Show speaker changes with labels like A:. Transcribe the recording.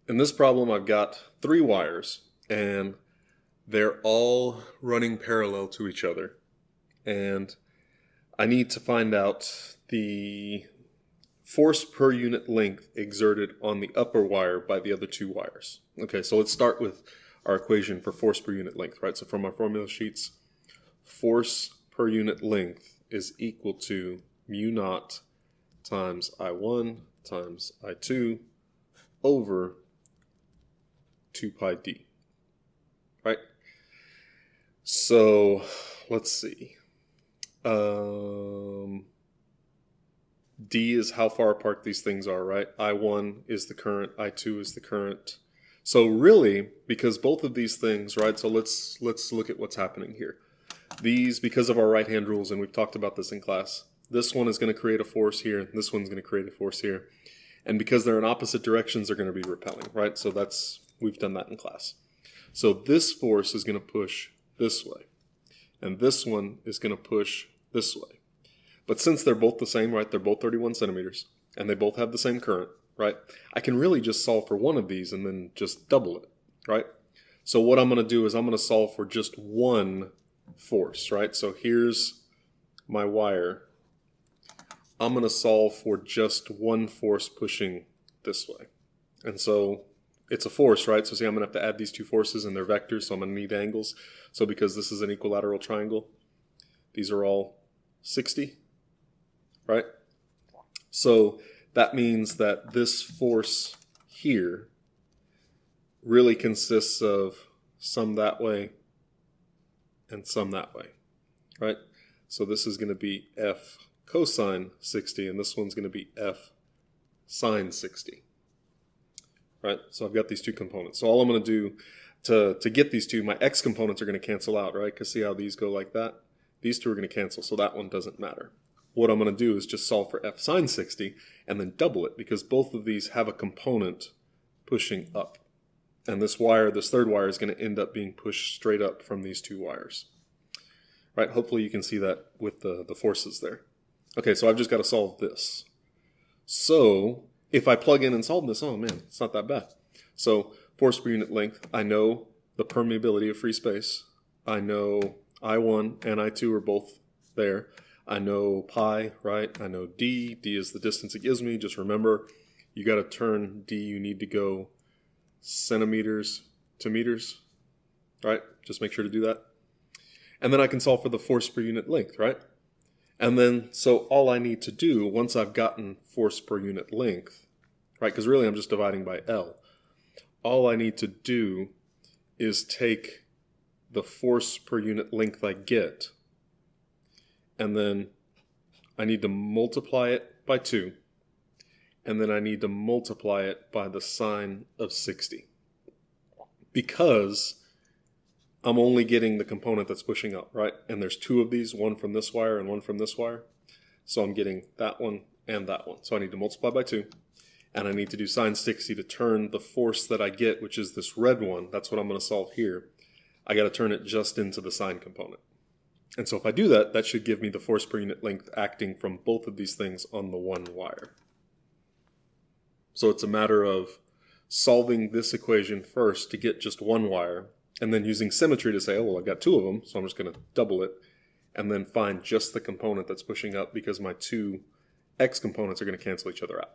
A: In this problem, I've got three wires, and they're all running parallel to each other. And I need to find out the force per unit length exerted on the upper wire by the other two wires. Okay, so let's start with our equation for force per unit length, right? So from our formula sheets, force per unit length is equal to mu naught times I1 times I2 over 2 pi d, right? So let's see. D is how far apart these things are, right? I1 is the current, I2 is the current. So really, because both of these things, right? So let's look at what's happening here. These, because of our right-hand rules, and we've talked about this in class, this one is going to create a force here, and this one's going to create a force here. And because they're in opposite directions, they're going to be repelling, right? So we've done that in class. So this force is going to push this way, and this one is going to push this way. But since they're both the same, right, they're both 31 centimeters, and they both have the same current, right, I can really just solve for one of these and then just double it, right? So what I'm going to do is I'm going to solve for just one force, right? So here's my wire. I'm going to solve for just one force pushing this way. And so it's a force, right? So see, I'm going to have to add these two forces, and they're vectors, so I'm going to need angles. So because this is an equilateral triangle, these are all 60, right? So that means that this force here really consists of some that way and some that way, right? So this is going to be F cosine 60, and this one's going to be F sine 60. Right, so I've got these two components. So all I'm going to do to get these two, my x components are going to cancel out, right? Because see how these go like that? These two are going to cancel, so that one doesn't matter. What I'm going to do is just solve for F sine 60 and then double it, because both of these have a component pushing up. And this wire, this third wire, is going to end up being pushed straight up from these two wires. Right, hopefully you can see that with the forces there. Okay, so I've just got to solve this. So if I plug in and solve this, oh man, it's not that bad. So force per unit length, I know the permeability of free space. I know I1 and I2 are both there. I know pi, right? I know d. D is the distance it gives me. Just remember, you got to turn d, you need to go centimeters to meters, right? Just make sure to do that. And then I can solve for the force per unit length, right? And then, so all I need to do, once I've gotten force per unit length, right, because really I'm just dividing by L, all I need to do is take the force per unit length I get, and then I need to multiply it by 2, and then I need to multiply it by the sine of 60. Because I'm only getting the component that's pushing up, right? And there's two of these, one from this wire and one from this wire. So I'm getting that one and that one. So I need to multiply by 2. And I need to do sine 60 to turn the force that I get, which is this red one. That's what I'm going to solve here. I got to turn it just into the sine component. And so if I do that, that should give me the force per unit length acting from both of these things on the one wire. So it's a matter of solving this equation first to get just one wire, and then using symmetry to say, oh, well, I've got two of them, so I'm just going to double it, and then find just the component that's pushing up, because my two x components are going to cancel each other out.